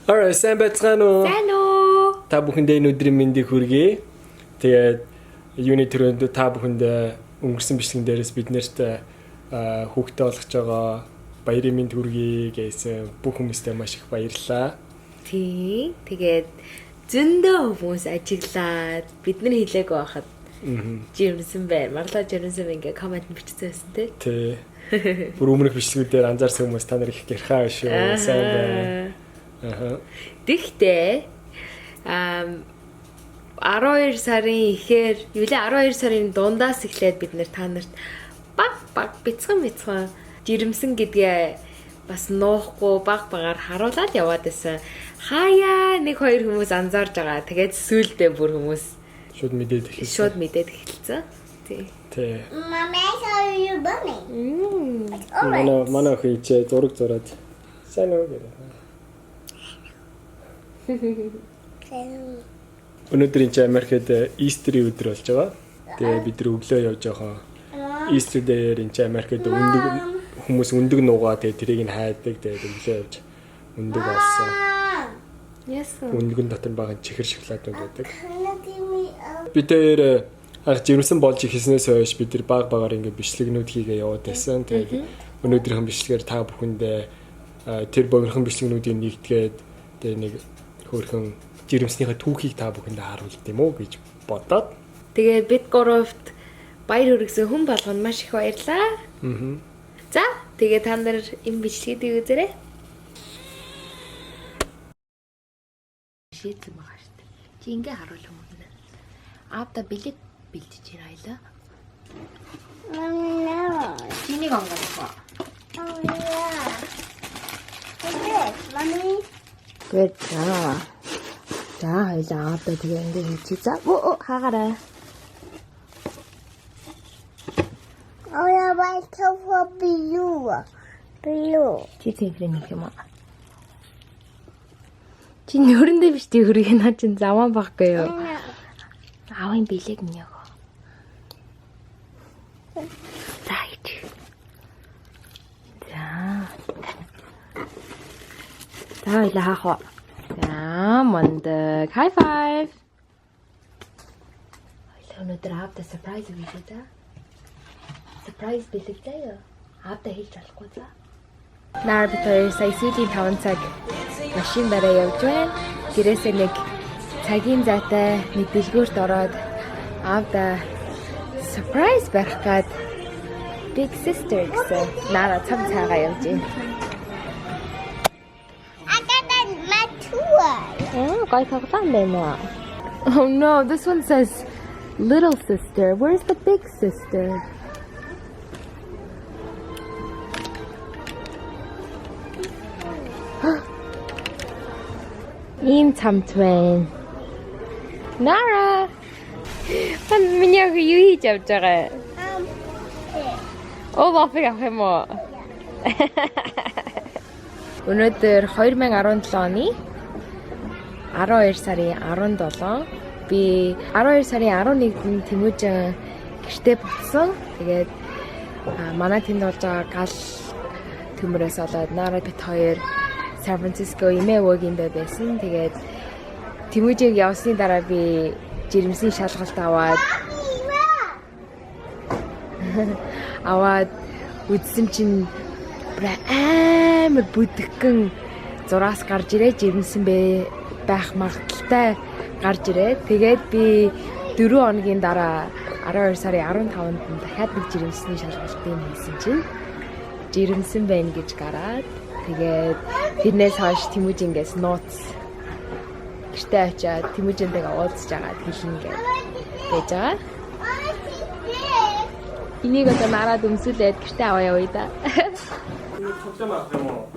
Alright, сайн байцгаана уу? Сайн уу? Та бүхэндээ энэ өдрийн мэндийг хүргэе. Тэгээд юуны төрөнд та бүхэнд өнгөрсөн бичлэгэн дээрээс бид нарт хүүхдээ олгож байгаа баярын мэнд хүргэе гэсэн бүх хүмүүстээ маш их баярлалаа. Тий. Тэгээд зөндөө хүмүүс ажиглаад бид нар хэлээгүй байхад жирэмсэн байна. Марла жирэмсэн ингээ комент бичсэн байсан тий. Бүр өмнөх бичлэгүүдээр анзаарсан хүмүүс та нар их гэрхаа шүү. Сайн байна. Тэгтээ 12 сарын ихээр юу лээ 12 сарын дундаас эхлээд бид нэр та нарт баг бяцхан жирэмсэн гэдгээ бас нуухгүй багаар харуулад яваад байсан. Хаяа нэг хоёр хүмүүс анзаарж байгаа. Тэгээд сүүлдээ бүр хүмүүс шууд мэдээд эхэлсэн. Тий. Mama, how are you burning? Манай хөөе зураг зураад сайн уу гэх. Өнөөдөр энэ Америкт Истрийн өдөр болж байгаа. Тэгээ бид нар өглөө явж байгаа. Истр дээр энэ Америкт хүмүүс өндөг нуугаа тэгээ тэрийг нь хайдаг. Тэгээ өглөө явж өндөг олсон. Yes. Өндөгн дотор байгаа чихэр шоколадууд байдаг. Бид дээр жирэмсэн болж ихснээс хойш бид нар багаар ингээд бичлэгнүүд хийгээ яваад байсан. Тэгээ өнөөдрийнхэн бичлэгээр та бүхэндээ тэр богинохон бичлэгнүүдийн нэгтгээд тэгээ нэг хөөрхөн жирэмснийхээ түүхийг та бүхэндээ харуулт юм уу гэж бодоод. Тэгээд бид гуравт баяр хүргэсэн хүн болгонд маш их баярлаа. За, тэгээд та нар энэ бичлэгийг үзээрэй. Шийдсэн байгаа шүү дээ. Чи ингээ харуул хүмүүнэ. Аавда билет бэлдэж ирээ. No. Чиний онгоолоо. Oh, yeah. What's this, Mommy? Good job. За, хоёлаа аавда тэгээ ингээ хийчих. За, хаагаарай. Oh, yeah, white cup for blue. Blue. Чи цэврэн нэг юм аа. Чи нөрөндөө биш тий хөргөө наа чин заван баггүй юу? Аавын билег минь яа. Right. За ఇలా хаах. За мондөг. High five. Өнөөдөр аавда surprise хийлээ за. Surprise билег заяа. Аавда хийж болохгүй за. Nara битээр сая сүүлийн 5 цаг машин бараа явж байна. Гэрээсээ нэг цагийн зайтай нэг дэлгүүрт ороод аавда surprise барих гээд big sister гэсэн Nara цам цаагаа явж байна. I got my toy. Гой тоглоом байна. Oh no, this one says little sister. Where's the big sister? Ийм цамт байна. Nara. Миний яг юу хийж явж байгаа? Лафиг авах юм уу? Өнөөдөр 2017 оны 12 сарын 17 би 12 сарын 11-нд Temuujin гэртээ буцсан. Тэгээд манай тэнд болж байгаа гал төмөрөөс болоод Nara бит хоёр San Francisco имээ өвгөндөө байсан. Тэгээд Temuujin явсны дараа би жирэмсийн шалгалт аваад үзсэн чинь амар бүдгэн зураас гарч ирээ жирэмсэн байх магадaltaй гарч ирээ. Тэгээд би 4 хоногийн дараа 12 сарын 15-нд дахиад нэг жирэмсний шалгалтыг хийсэн чинь жирэмсэн байна гэж гараад тэгээд биднээс хойш Temuujin-гээс нууц гэртээ очиад Temuujin-тэйгээ уулзж агаад хэлнэ гэж байж байгаа. Энийг одоо мараад өмсүүлээд гэртээ аваа явъя да. Нэг цогцом авах юм уу?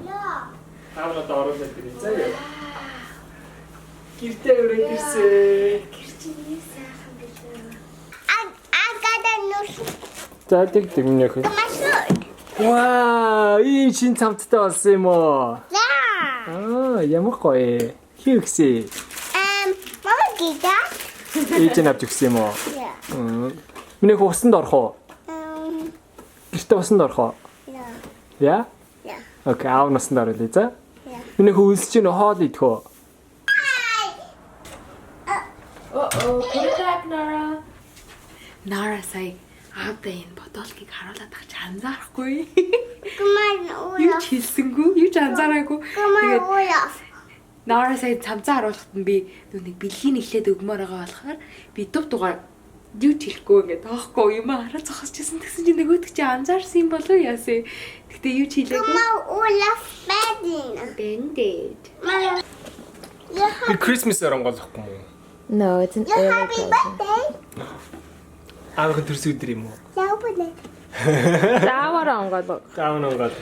Аавда оруулаад ирээ заяа. Гэртээ өрөөдөөсөө. Гэрчний сайхан билээ. I got a new За тэг минийх. Вау, ийм шин цамттай болсон юм уу? Yeah. Ямар гоё. Хийгсэ. Mama did that? Ээж нь авч өгсөн юм уу? Yeah. Минийх усанд орох уу? Гэртээ усанд орох уу? Yeah. Yeah? Yeah. Окей, аав насанд оруулъя за. Yeah. Миний хөөс чинь хоол идэх. Uh-oh, put it back, Nara. Nara say, "Аавда энэ бодолкийг харуулаад ах анзаарахгүй." Юу ч хэлсэнгүй, юу ч анзаараагүй. Тэгээд Nara say цамцаа харуулахад нь би нүг бэлгийн эхлээд өгмөр байгаа болохоор би дув дугаар юу ч хэлэхгүй ингээд тоохгүй юм хараа зогсчихсан гэсэн чинь нөгөөдөг чи анзаарсан юм болов яасэ. Гэтэ юу ч хэлээгүй. Band-aid. Би Christmas онгоолохгүй юм уу? No, it's an early present. Аавын төрс өдөр юм уу? Заавар онгоолоо. Заавар онгоолох.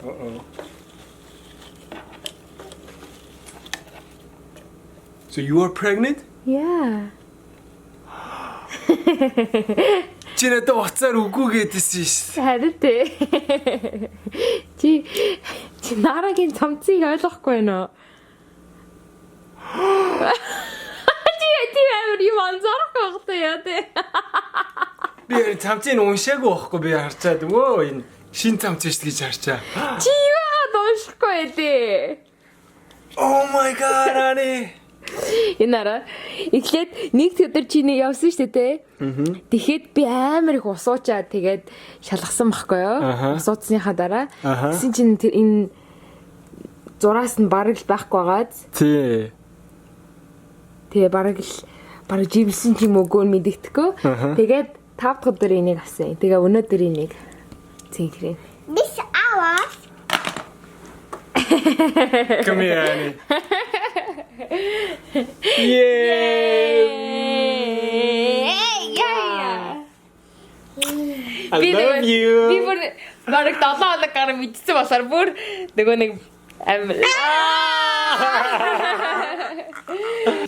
Uh-oh. So you are pregnant? Yeah. Чи надад уцаар үгүй гэдсэн шээ. Харин тий. Чи Нарагийн цамцыг ойлгохгүй нөө. Ти амар юм анзаарахгүй багтаа яа тий. Би цамцыг уншаагүй байхгүй би харчаад өө энэ шин цамц шүү гэж харчаа. Чи яагаад уншихгүй тий? Oh my god, Ani. Нара эхлээд нэг өдөр чиний явсан шүү дээ. Тэгэхэд би амар их усуучаад тэгээд шалгасан байхгүй юу? Усууцсныхаа дараа. Тэсэн чинь тэр энэ зураас нь бараг л байхгүй байгаад. Тий. Тэгээ бараг жимсэн ч юм уугүй мэддэхгүй. Тэгээд 5 дахь өдөр энийг авсан. Тэгээ өнөөдөр энийг цэнхрээ. This hours. Come here, Ani. Yay! I love you. Би бүр бараг 7 хоног гараа мэдсэн басаар бүр нөгөө нэг амир.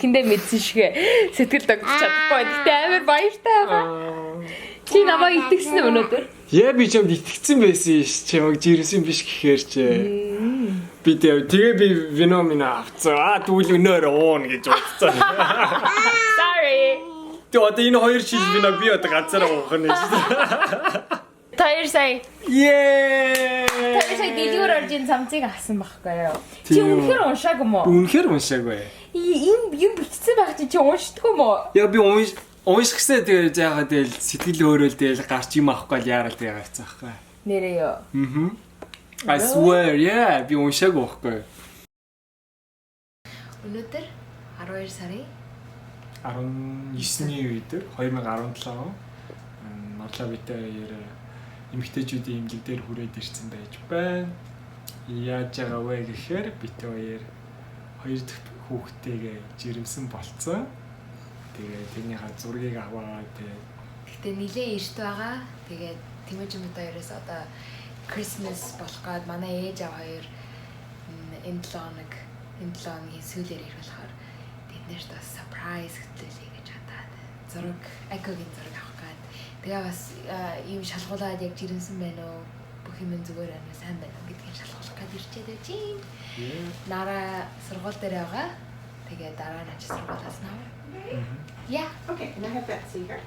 Хиндэ мэдсэн шигэ сэтгэл догдож чадахгүй. Гэтэ амир баяртай байгаа. Чи намайг итгэсэн өнөөдөр? Яа би чамд итгэсэн байсан ш. Чамайг жирсэн биш гэхээр ч. Би тэгээ би виномина авцаа. Тэгвэл өнөөр уун гэж бодсон. Sorry. Тэ одоо энэ хоёр шил вино би одоо ганцаараа уух нь шүү. Таяр сая. Yay! Таяр сая дэлгүүр оржин цамцыг авсан байхгүй юу? Чи үнэхээр уншаагүй юм уу? Үнэхээр уншаагүй. Ийм юм бичсэн байх чи уншдаггүй юм уу? Яа би уншихсаа тэгээ яагаад тэгэл сэтгэл өөрөөл тэгэл гарч юм авахгүй л яарал тэгээ гацсан байхгүй. Нэрээ юу? I swear, yeah, би уншаагүй байхгүй. Өнөөдөр 12 сарын 19-ний үед 2017 он Марла битэй эмэгтэйчүүдийн имлэг дээр хүрээд ирсэн байж байна. Яаж байгаа вэ гэхээр битэй хоёр дахь хүүхдтэйгээ жирэмсэн болцсон. Тэгээ тэрнийхээ зургийг аваад Гэтэ нилээ эрт байгаа. Тэгээд Temuujin хоёроос одоо Christmas болох гээд манай ээж аваа хоёр энэ 7 хоногийн сүүлээр ирэх болохоор тэднэрт бас surprise хөтлөлье гэж хатаад зураг Акогийн зураг авах гээд тэгээ бас ийм шалгуулаад яг жирэмсэн байна уу бүх юм зүгээр байна уу сайн байна уу гэдгийг шалгуулах гээд ирчээд байж юм. Нара сургууль дээр байгаа. Тэгээ дараа нь ачаа сургуулиас наваа. Yeah. Okay, and I have Betsy here.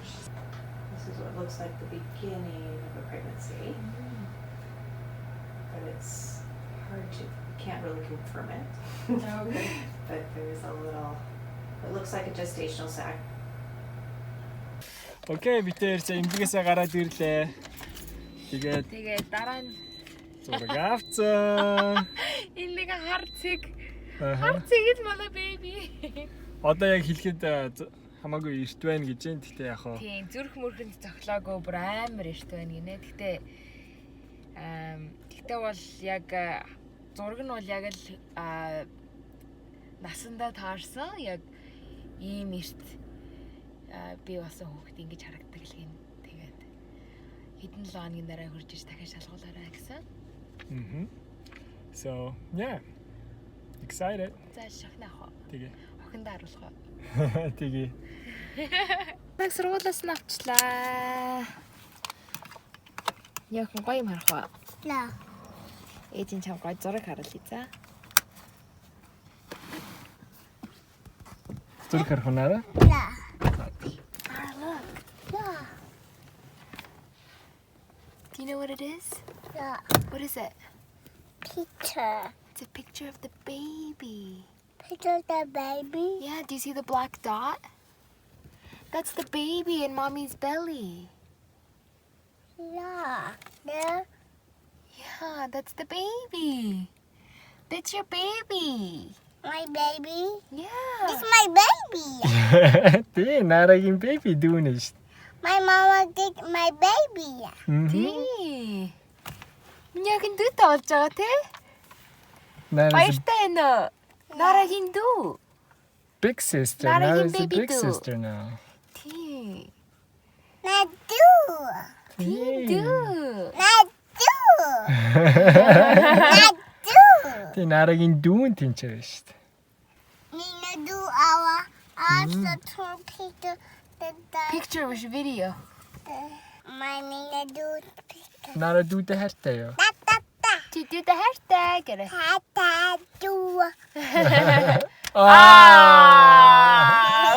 This is what it looks like the beginning of a pregnancy. But it's hard to, can't really confirm it. Okay. But there's a little, it looks like a gestational sac. Окей, битээр имлэгээсээ гараад ирлээ. Тэгээд дараа нь зураг авцсан. энэ нэг хар цэг л манай baby. Одоо яг хэлэхэд хамаагүй эрт байна гэж юм. Тэгтээ яг хаа. Тийм, зүрх мөрхөнд цохлоогүй бүр амар эрт байна гинэ. Тэгтээ бол яг зураг нь бол яг л насандаа таарсан. Яг ийм эрт би басан хүүхэд ингэж харагддаг л гин. Тэгээд хэдэн 7 хоногийн дараа хурж иж дахиад шалгуулаарай гэсэн. So, yeah. Excited. За шахнаа хоо. Тэгээ. Охиндоо харуулах уу? Тэгээ. Нэг сургуулиас нь авчлаа. Яг гоё юм харах уу? Лаа. Ээжийн чам гоё зураг харуулъя за. Зураг харах уу Нара? Лаа. Marla. Лаа. Do you know what it is? Yeah. What is it? Picture. It's a picture of the baby. Picture of the baby. Yeah, do you see the black dot? That's the baby in Mommy's belly. Yeah. There. Yeah, that's the baby. That's your baby. My baby. Yeah. It's my baby. Тий, Нарагийн baby дүүнэ шүү. My mama did my baby. Тий. Минийхэн дүүтэй болж байгаа тий? Nara's Баяртай байна уу? Нарагийн дүү. big sister. Naraгийн Nara's a baby big dүү. sister now. Тий. Nadu. Дүү. Nadu. Nadu. Тий, Нарагийн дүүн тэнцээ шүү дээ. Nina do our also picture the Picture was video. my Nina do picture. Nara дүүтэй хайртай юу? Чи дүүтэй хайртай гэрэ. Tata do.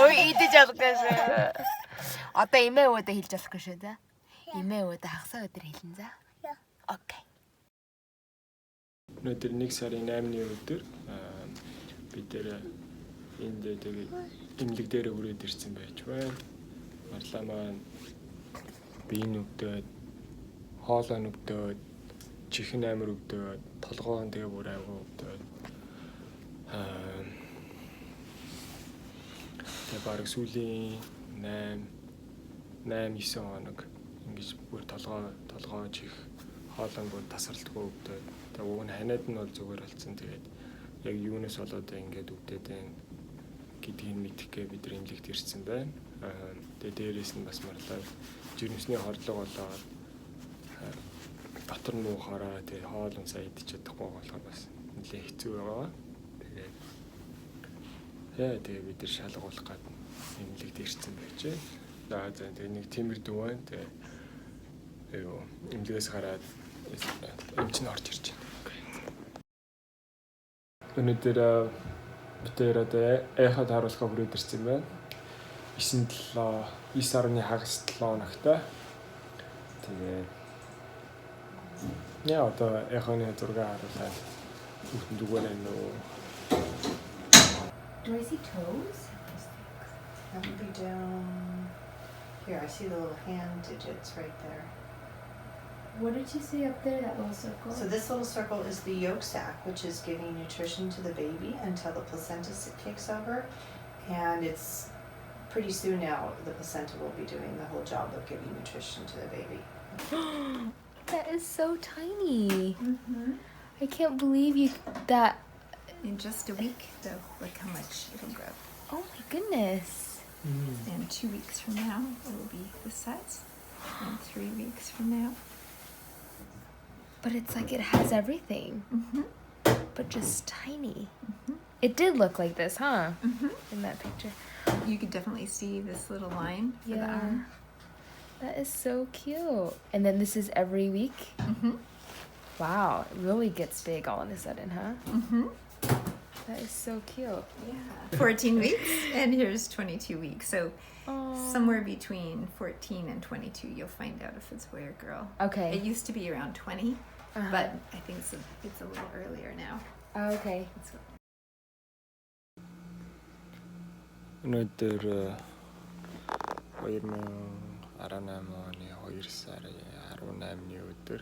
Ой идэж чадахгүй шүү. Одоо эмээ өвөдөө хэлж болохгүй шүү дээ. Эмээ өвөдөө хагасаа өдөр хэлэн за. Окей. Өнөөдөр 1 сарын 8-ны өдөр бид энд тэгээд имлэг дээр хүрээд ирсэн байж байна. Марла маань биеийн өвдөд, хоолой өвдөд, чихэн амир өвдөд, толгоон тэгээ бүр айгүй өвдөд. Тэгээ бараг сүүлийн 8-9 хоног ингэж бүр толгоо чих хоолой бүр тасралтгүй өвдөд. Тэгээ уг нь ханаад нь бол зүгээр болсон. Тэгээд яг юунаас болоод ингэж өвдөд байна гэдгийг мэдхгээ бид нар имлэгт ирсэн байна. Тэгээ дээрээс нь бас Марла жирэмсний хорлого болоод дотор нь муухаараа тэгээ хоолн сайн идэж чадахгүй болохоор бас нэлээд хэцүү байгаа. Тэгээ бид нар шалгуулах гад имлэгт ирсэн байжээ. За тэгээ нэг тиймэр дүү байна. Тэгээ имлэгээс гараад эмч нь орж ирж байна. Өнөөдөр бид одоо эхад харуулхаа хүрээд ирсэн байна. 9 сарны хагас 7 хоногтой. Тэгээд яа одоо эхоны зураг харуулаад хүүхэнд үгэнэ нөө. Do I see toes? That would be down here. I see the little hand digits right there. What did you see up there, that little circle? So this little circle is the yolk sac, which is giving nutrition to the baby until the placenta kicks over. And it's pretty soon now, the placenta will be doing the whole job of giving nutrition to the baby. That is so tiny. Mm-hmm. I can't believe you that. In just a week, so look how much it'll grow. Oh my goodness. And 2 weeks from now, it will be this size. And 3 weeks from now. But it's like it has everything, Mm-hmm. but just tiny. Mm-hmm. It did look like this, huh? Mm-hmm. In that picture. You could definitely see this little line for the Yeah. arm. That is so cute. And then this is every week? Mm-hmm. Wow, it really gets big all of a sudden, huh? Mm-hmm. That is so cute. Yeah. 14 weeks, and here's 22 weeks. So Aw. somewhere between 14 and 22, you'll find out if it's a boy or girl. Okay. It used to be around 20, Uh-huh. but I think it's a little earlier now. Okay. Өнөөдөр 2018 оны 2 сарын 18-ны өдөр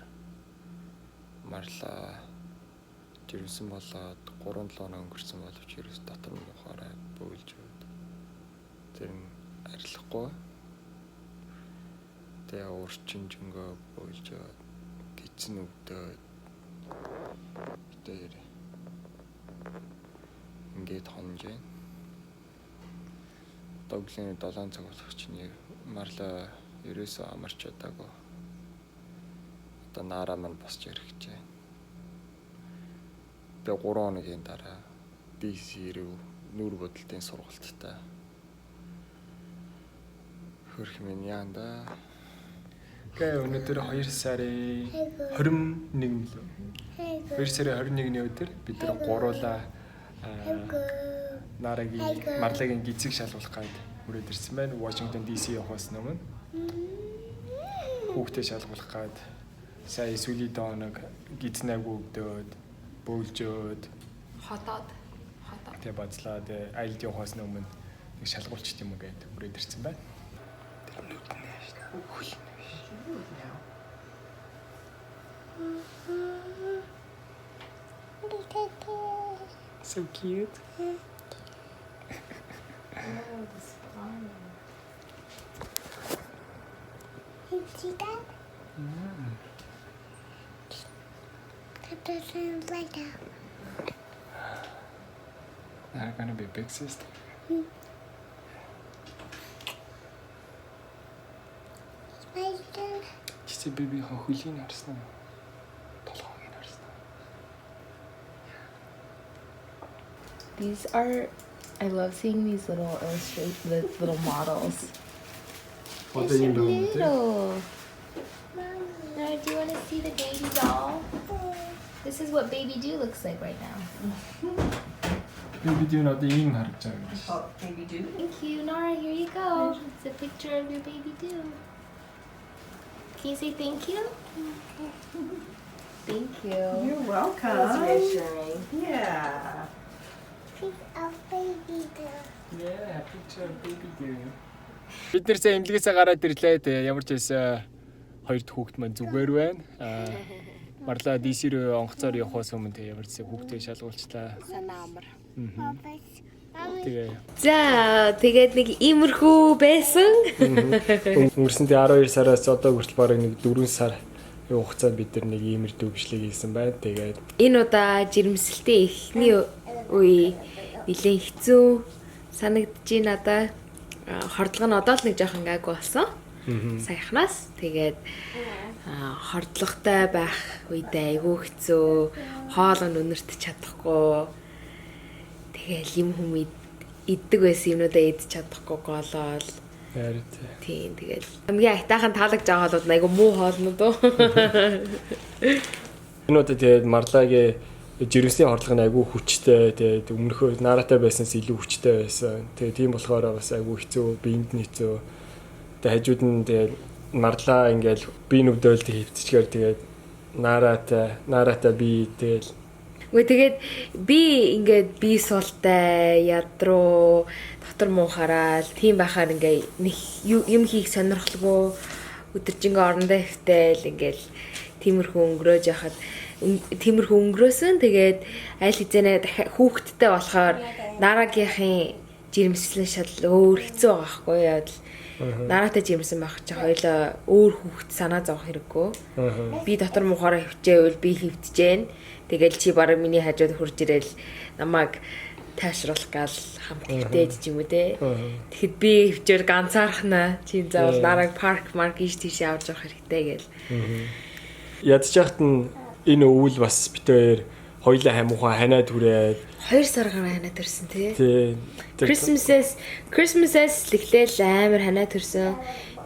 Марла жирэмсэн болоод 3-7 хоног өнгөрсөн боловч ерөөс дотор нь ухаараа бөөлж өгд. Тэр нь арилахгүй. Тэгээ урчин жөнгөө бөөлж өгд. Гидсэн өвдөд. Тэр ингээд хонж байна. Догтлын 7 цаг болох чинь Марла ерөөсөө амарч чадаагүй. Одоо Нара маань босч ирэх гэж байна. Тэгээ 3 хоногийн дараа DC рүү нүүр бодолтын сургалттай. Хөрх минь яанда. Тэгээ өнөөдөр 2 сарын 21 лөө. 2 сарын 21-ний өдөр бид нар гуруулаа Нарагийн Марлагийн гизэг шалгуулах гад хүрээд ирсэн байна. Washington DC явахаас өмнө хүүхдээ шалгуулах гад сая сүүлийн дооног гиднэг өгдөөд бөөлжөөд Хотоод. тэг бацлаад айлд явахаас өмнө нэг шалгуулчт юм гээд хүрээд ирсэн байна. Тэр нүд нэ хөл. So cute. See that? That doesn't like that. They're gonna be big sister. Spider. Чи бэби хөлийг харсан уу? Толгойг харсан уу? These are, I love seeing these little illustrations, little models. Одоо юм байна үү? Little. Nara, do you want to see the baby doll? This is what baby do looks like right now. Би видео нь одоо ийм харагдаж байгаа юм. Oh, maybe do. Thank you, Nara. Here you go. It's a picture of your baby do. Can you say thank you? Thank you. You're That's welcome. reassuring. Yeah. Piece of baby there. Yeah, picture of baby there. Бид нэр сая эмнэлгээсээ гараад ирлээ. Тэгээ ямар ч байсан хоёр дахь хүүхэд маань зүгээр байна. Марла DC рүү онгоцоор явахаас өмнө тэгээ ямар ч байсан хүүхдээ шалгуулчлаа. Санаа амар. Тэгээ За, тэгээд нэг иймэрхүү байсан. өнгөрсөн 12 сараас одоо хүртэл бараг нэг 4 сар yung хугацаанд бид нар нэг иймэр дүүвшлиг хийсэн байна. Тэгээд Энэ удаа жирэмсэлтэй эхний үе нэлээд хэцүү санагдаж байна надаа. Хордлого нь одоо л нэг жоохон гайгүй болсон. Саяхнаас тэгээд хордлоготой байх үедээ айгүй хэцүү, хоол нь үнэрт чадахгүй. Тэгэл юм хүм иддэг байсан юмнуудаа идэж чадахгүй голоол. яарэ Тийм тэгэл хамгийн айтаахан таалагдж байгаа бол айгүй муу хоолнууд уу. энэ удаа тэгээд Марлагийн жирэмсний хордлого нь айгүй хүчтэй. Тэгээд өмнөхөө Наратай байснаас илүү хүчтэй байсан. Тэгээд тийм болохоор бас айгүй хэцүү, биед нь хэцүү. Тэгээд хажууд нь тэгээд Марла ингээл би нүдөлд хөвцчихээр тэгээд Наратай би тэгээд Үгүй тэгээд би ингээд бие суултай ядруу дотор муухараал тийм байхаар ингээ нэг юм хийх сонирхолгүй өдөржингөө орондоо хөвтөл ингээл тиймэрхүү өнгөрөөж яхад тиймэрхүү өнгөрөөсөн тэгээд аль хэзээ хүүхэдтэй болохоор Нарагийнхын жирэмслэн шал өөр хэцүү байгаа байхгүй яа л Наратай жирэмсэн байх чи хоёлоо өөр хүүхэд санаа зовох хэрэггүй би дотор муухаараа хөвчээвэл би хөвдөж जैन тэгэл чи бараг миний хажууд хурж ирэл намайг тайшруулах гал хамт хөвтөөд ч юм уу те. Тэгэхэд би хөвчөөр ганцаархнаа чи заавал нараг парк маркиш тийш явж явах хэрэгтэй гэл. ядж яхад нь энэ өвөл бас битээр хоёлаа хамуухан ханаад түрээд 2 сар гараа ханаад төрсөн те. тий Christmas-с лэглээл амар ханаад төрсөн.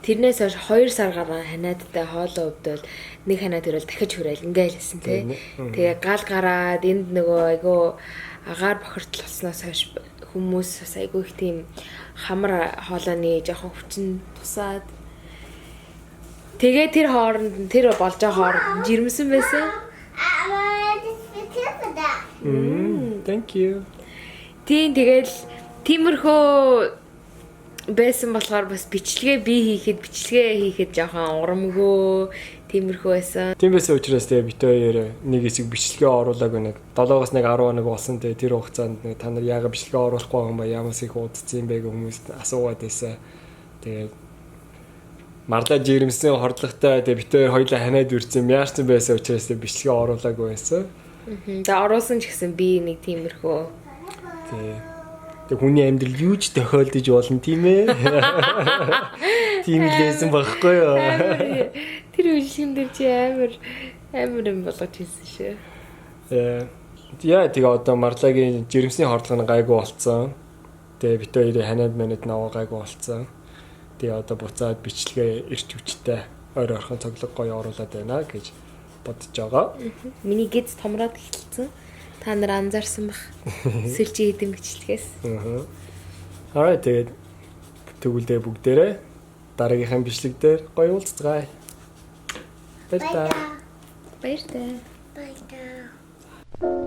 Тэрнээс хойш 2 сар гараа ханаадтай хоолоо өвдөл нэг ханаад төрөл дахиж хүрээл ингээл хэлсэн те. Тэгээ гал гараад энд нөгөө айгу агаар бохирдол болсноос хойш хүмүүс бас айгу их тийм хамар хоолойны жоохон хүчин тусаад тэгээ тэр хооронд тэр болж байгаа хооронд жирэмсэн байсан. Thank you. Тийм тэгэл тиймэрхүү байсан болохоор бас бичлэгээ би хийхэд жоохон урамгүй тиймэрхүү байсан. Тийм байсан учраас тэгээ бит хоёр нэг хэсэг бичлэгээ оруулаагүй нэг 7-оос нэг 10 хоног болсон. Тэгээ тэр хугацаанд нэг та нар яагаад бичлэгээ оруулахгүй байгаа юм ба ямаас их удацсан юм бэ гэх хүмүүст асуугаад байсан. Тэгээ Марла жирэмсэн хордлоготой тэгээ бит хоёр хоёлаа ханаад үрцэн яарсан байсан учраас тэгээ бичлэгээ оруулаагүй байсан. Тэгээ оруулсан ч гэсэн би нэг тиймэрхүү. Тэг хүний амьдрал юу ч тохиолдож болно тийм ээ. Тийм лээсэн багхгүй юу. Тэр үеийн дээр чи амар юм болгож хэлсэн шүү. Яа тэгээ одоо Марлагийн жирэмсний хордлого нь гайгүй болцсон. Тэгээ бит хоёрын ханаад манад наваа гайгүй болцсон. Тэгээ одоо буцаад бичлэгээ ирч хүчтэй ойр орхон цоглог гоё оруулаад байна гэж бодож байгаа. Миний гиз томроод эхэлсэн. Та нар анзаарсан бах. Сэлжи хэдэм бичлэгээс. Alright тэгээд тэгвэл бүгдээрээ дараагийнхын бичлэг дээр гоё уулзцгаая. Баярлалаа. Баяртай. Bye now.